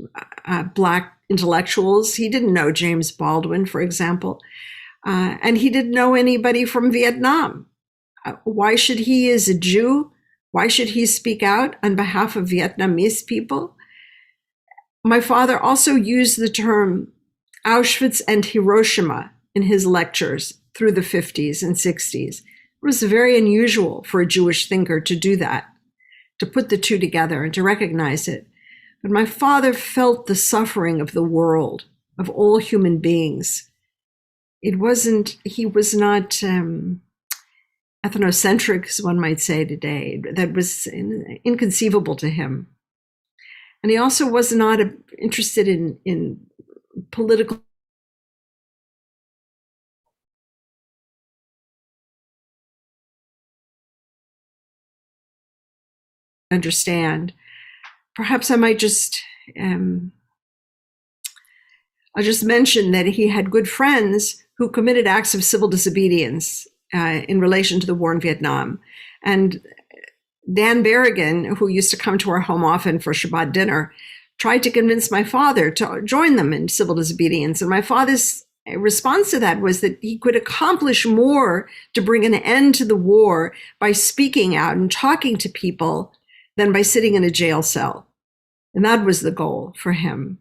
Black intellectuals. He didn't know James Baldwin, for example, and he didn't know anybody from Vietnam. Why should he, as a Jew, why should he speak out on behalf of Vietnamese people? My father also used the term Auschwitz and Hiroshima in his lectures through the 50s and 60s. It was very unusual for a Jewish thinker to do that, to put the two together and to recognize it. But my father felt the suffering of the world, of all human beings. He was not ethnocentric, as one might say today. That was inconceivable to him. And he also was not interested in political understand. Perhaps I might just I'll just mention that he had good friends who committed acts of civil disobedience in relation to the war in Vietnam. And Dan Berrigan, who used to come to our home often for Shabbat dinner, tried to convince my father to join them in civil disobedience. And my father's response to that was that he could accomplish more to bring an end to the war by speaking out and talking to people than by sitting in a jail cell. And that was the goal for him.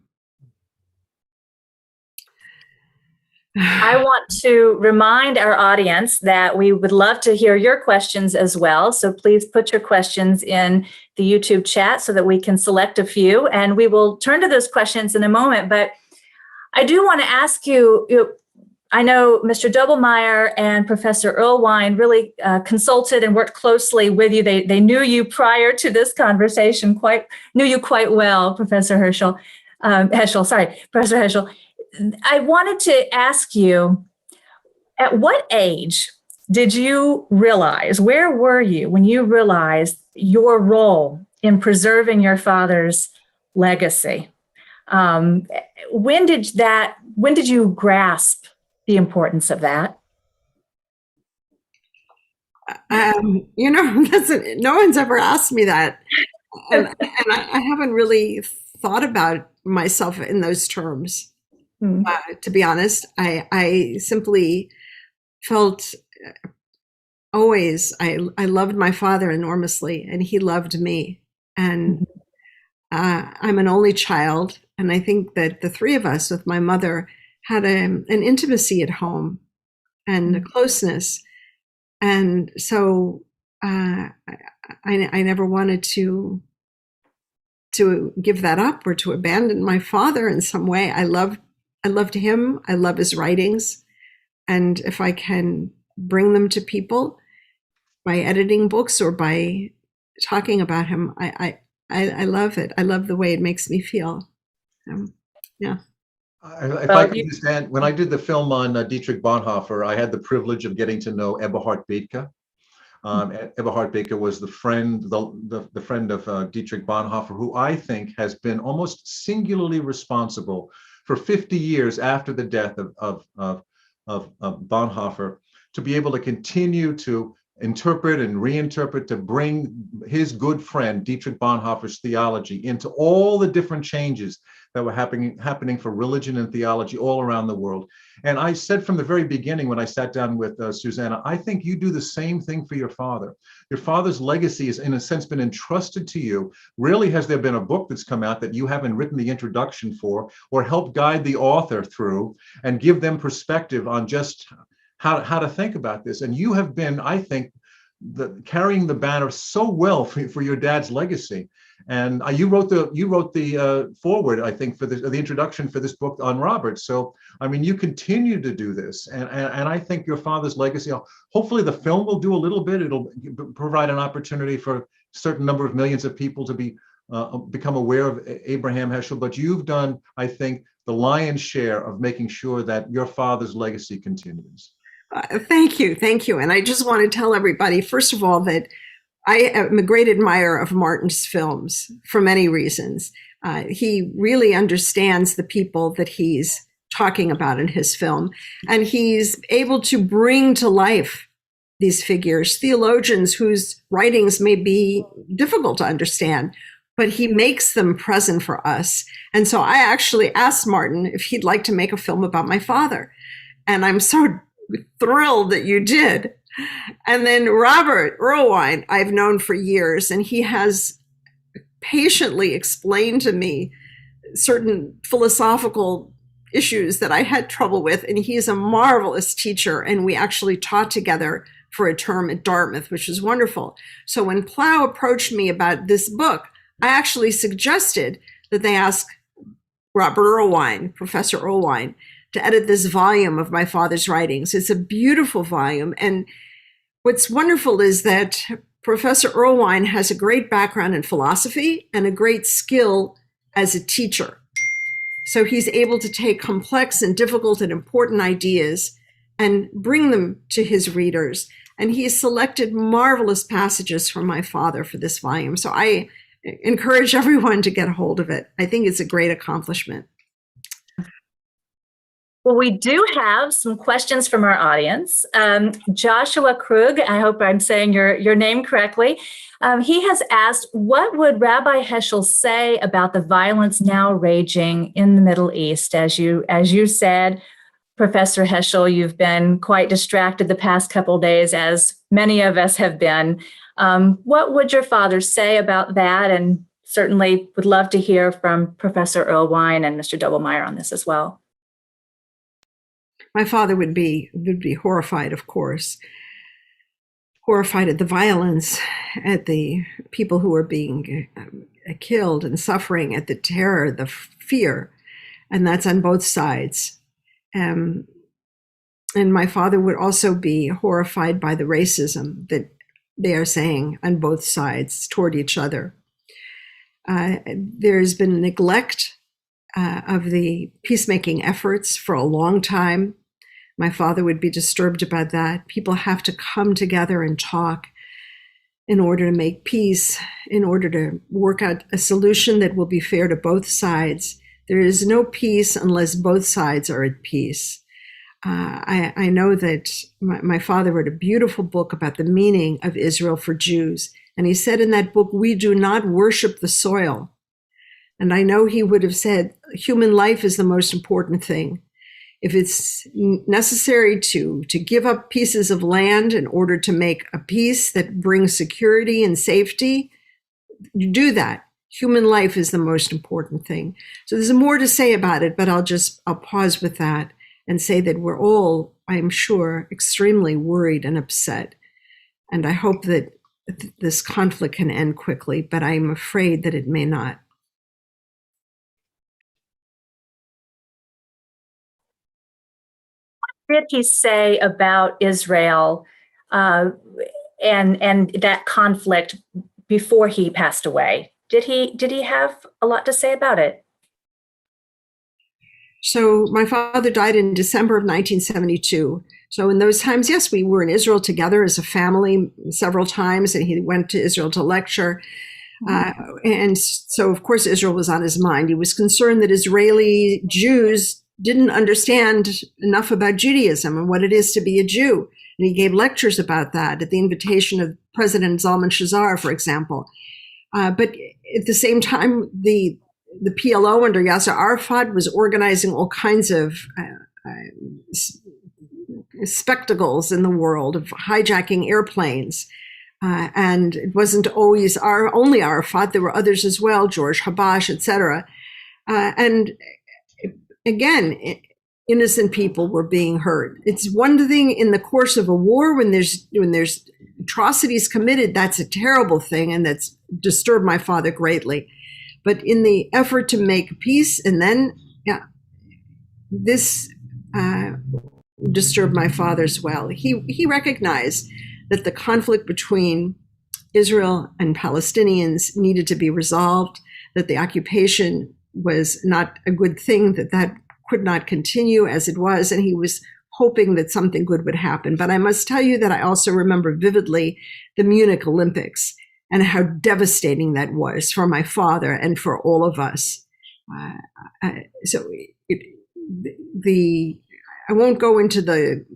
I want to remind our audience that we would love to hear your questions as well. So please put your questions in the YouTube chat so that we can select a few, and we will turn to those questions in a moment. But I do want to ask you, I know Mr. Doblmeier and Professor Earl Wein really consulted and worked closely with you. They knew you prior to this conversation, knew you quite well, Professor Professor Heschel. I wanted to ask you, at what age did you realize, where were you when you realized your role in preserving your father's legacy? When did you grasp the importance of that? No one's ever asked me that. And I haven't really thought about myself in those terms. To be honest, I simply felt always, I loved my father enormously, and he loved me. And I'm an only child, and I think that the three of us with my mother had an intimacy at home and a closeness. And so I never wanted to give that up or to abandon my father in some way. I loved him. I love his writings. And if I can bring them to people by editing books or by talking about him, I love it. I love the way it makes me feel. Yeah. If I could just add, when I did the film on Dietrich Bonhoeffer, I had the privilege of getting to know Eberhard Bethge. Eberhard Bethge was the friend of Dietrich Bonhoeffer, who I think has been almost singularly responsible for 50 years after the death of Bonhoeffer to be able to continue to interpret and reinterpret to bring his good friend Dietrich Bonhoeffer's theology into all the different changes that were happening for religion and theology all around the world. And I said from the very beginning when I sat down with Susanna, I think you do the same thing for your father. Your father's legacy has in a sense been entrusted to you. Rarely has there been a book that's come out that you haven't written the introduction for or helped guide the author through and give them perspective on just how to think about this. And you have been, I think, carrying the banner so well for your dad's legacy. And you wrote the foreword, I think, for the introduction for this book on Robert. So, I mean, you continue to do this. And I think your father's legacy, hopefully the film will do a little bit. It'll provide an opportunity for a certain number of millions of people to become aware of Abraham Heschel. But you've done, I think, the lion's share of making sure that your father's legacy continues. Thank you. And I just want to tell everybody, first of all, that I am a great admirer of Martin's films for many reasons. He really understands the people that he's talking about in his film, and he's able to bring to life these figures, theologians whose writings may be difficult to understand, but he makes them present for us. And so I actually asked Martin if he'd like to make a film about my father. And I'm so thrilled that you did. And then Robert Erlewine, I've known for years, and he has patiently explained to me certain philosophical issues that I had trouble with. And he is a marvelous teacher. And we actually taught together for a term at Dartmouth, which was wonderful. So when Plough approached me about this book, I actually suggested that they ask Robert Erlewine, Professor Erlewine, to edit this volume of my father's writings. It's a beautiful volume. And what's wonderful is that Professor Erlewine has a great background in philosophy and a great skill as a teacher. So he's able to take complex and difficult and important ideas and bring them to his readers. And he has selected marvelous passages from my father for this volume. So I encourage everyone to get a hold of it. I think it's a great accomplishment. Well, we do have some questions from our audience. Joshua Krug, I hope I'm saying your name correctly. He has asked, what would Rabbi Heschel say about the violence now raging in the Middle East? As you said, Professor Heschel, you've been quite distracted the past couple of days, as many of us have been. What would your father say about that? And certainly would love to hear from Professor Wein and Mr. Doblmeier on this as well. My father would be horrified, of course, horrified at the violence, at the people who are being killed and suffering, at the terror, the fear, and that's on both sides. And my father would also be horrified by the racism that they are saying on both sides toward each other. There's been neglect of the peacemaking efforts for a long time. My father would be disturbed about that. People have to come together and talk in order to make peace, in order to work out a solution that will be fair to both sides. There is no peace unless both sides are at peace. I know that my father wrote a beautiful book about the meaning of Israel for Jews. And he said in that book, we do not worship the soil. And I know he would have said, human life is the most important thing. If it's necessary to give up pieces of land in order to make a peace that brings security and safety, you do that. Human life is the most important thing. So there's more to say about it, but I'll pause with that and say that we're all, I'm sure, extremely worried and upset. And I hope that this conflict can end quickly, but I'm afraid that it may not. What did he say about Israel and that conflict before he passed away? Did he have a lot to say about it? So my father died in December of 1972. So in those times, yes, we were in Israel together as a family several times, and he went to Israel to lecture. And so, of course, Israel was on his mind. He was concerned that Israeli Jews didn't understand enough about Judaism and what it is to be a Jew. And he gave lectures about that at the invitation of President Zalman Shazar, for example. But at the same time, the PLO under Yasser Arafat was organizing all kinds of spectacles in the world of hijacking airplanes. And it wasn't always only Arafat. There were others as well, George Habash, etc. And again, innocent people were being hurt. It's one thing in the course of a war when there's atrocities committed. That's a terrible thing, and that's disturbed my father greatly. But in the effort to make peace, and then this disturbed my father as well. He recognized that the conflict between Israel and Palestinians needed to be resolved, that the occupation was not a good thing, that could not continue as it was, and he was hoping that something good would happen. But I must tell you that I also remember vividly the Munich Olympics and how devastating that was for my father and for all of us. I won't go into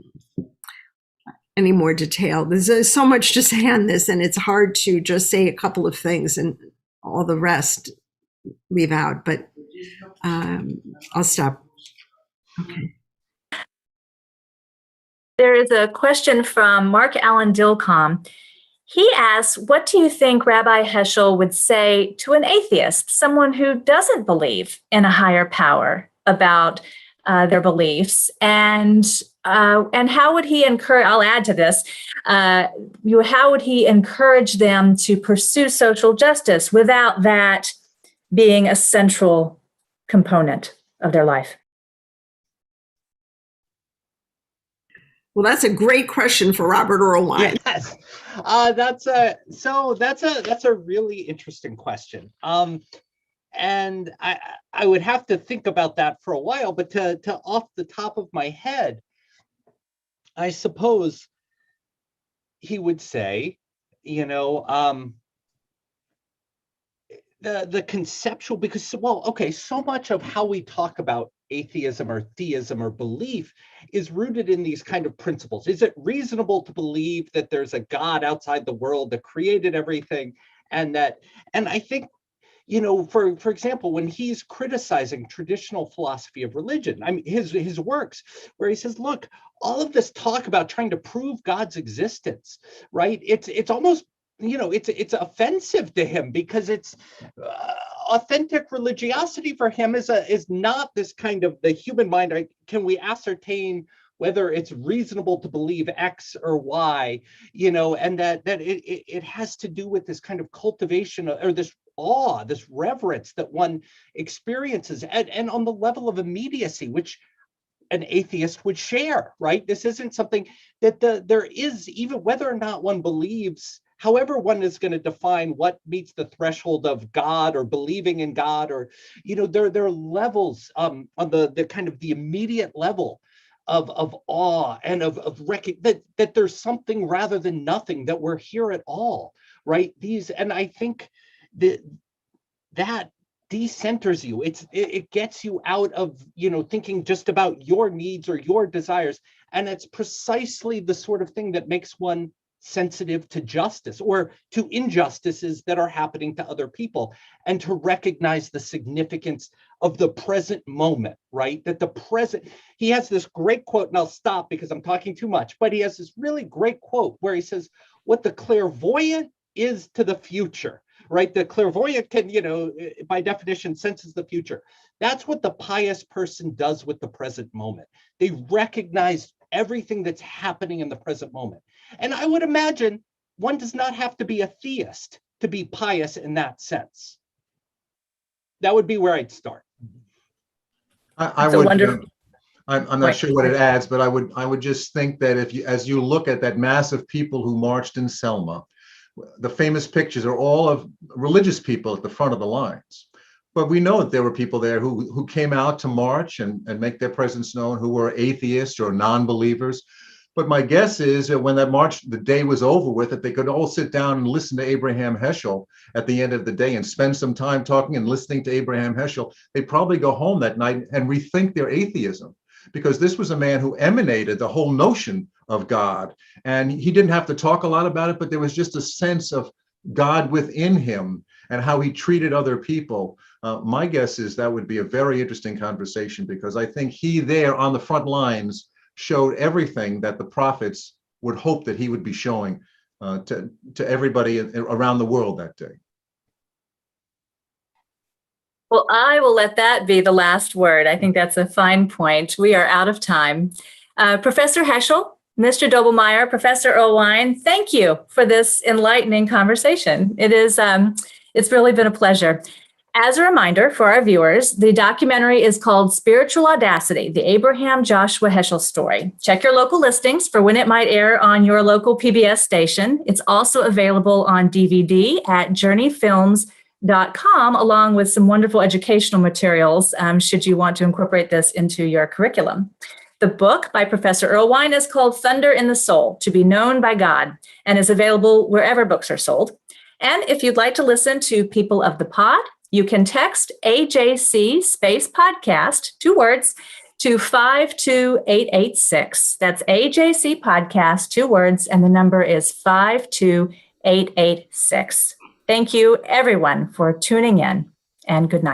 any more detail. There's so much to say on this, and it's hard to just say a couple of things and all the rest leave out, but I'll stop. Okay. There is a question from Mark Allen Dilcom. He asks, what do you think Rabbi Heschel would say to an atheist, someone who doesn't believe in a higher power about their beliefs, and how would he encourage? I'll add to this. How would he encourage them to pursue social justice without that being a central component of their life? Well, that's a great question for Robert Erlewine. Yes, that's a really interesting question. And I would have to think about that for a while, but to off the top of my head, I suppose he would say, the conceptual, because, so much of how we talk about atheism or theism or belief is rooted in these kind of principles. Is it reasonable to believe that there's a God outside the world that created everything? And I think, for example, when he's criticizing traditional philosophy of religion, I mean, his works, where he says, look, all of this talk about trying to prove God's existence, right? It's almost, it's offensive to him, because it's authentic religiosity for him is not this kind of the human mind. Right? Can we ascertain whether it's reasonable to believe X or Y, and that it has to do with this kind of cultivation or this awe, this reverence that one experiences, and on the level of immediacy, which an atheist would share, right? This isn't something that there is, even whether or not one believes, however one is going to define what meets the threshold of God or believing in God, or, there are levels on the kind of the immediate level of awe and of that there's something rather than nothing, that we're here at all, right? And I think that decenters you. It gets you out of, thinking just about your needs or your desires. And it's precisely the sort of thing that makes one sensitive to justice or to injustices that are happening to other people, and to recognize the significance of the present moment, right? He has this great quote, and I'll stop because I'm talking too much, but he has this really great quote where he says, what the clairvoyant is to the future, right? The clairvoyant can, by definition, senses the future. That's what the pious person does with the present moment. They recognize everything that's happening in the present moment. And I would imagine one does not have to be a theist to be pious in that sense. That would be where I'd start. I'm not sure what it adds, but I would just think that as you look at that mass of people who marched in Selma, the famous pictures are all of religious people at the front of the lines. But we know that there were people there who came out to march and make their presence known, who were atheists or non-believers. But my guess is that when that march, the day was over with, that they could all sit down and listen to Abraham Heschel at the end of the day and spend some time talking and listening to Abraham Heschel. They'd probably go home that night and rethink their atheism, because this was a man who emanated the whole notion of God. And he didn't have to talk a lot about it, but there was just a sense of God within him and how he treated other people. My guess is that would be a very interesting conversation, because I think he there on the front lines showed everything that the prophets would hope that he would be showing to everybody around the world that day. Well, I will let that be the last word. I think that's a fine point. We are out of time. Professor Heschel, Mr. Doblmeier, Professor Earl Wein, thank you for this enlightening conversation. It's really been a pleasure. As a reminder for our viewers, the documentary is called Spiritual Audacity, the Abraham Joshua Heschel story. Check your local listings for when it might air on your local PBS station. It's also available on DVD at journeyfilms.com, along with some wonderful educational materials, should you want to incorporate this into your curriculum. The book by Professor Earl Wein is called Thunder in the Soul, To Be Known by God, and is available wherever books are sold. And if you'd like to listen to People of the Pod, you can text AJC space podcast, 2 words, to 52886. That's AJC podcast, 2 words, and the number is 52886. Thank you, everyone, for tuning in, and good night.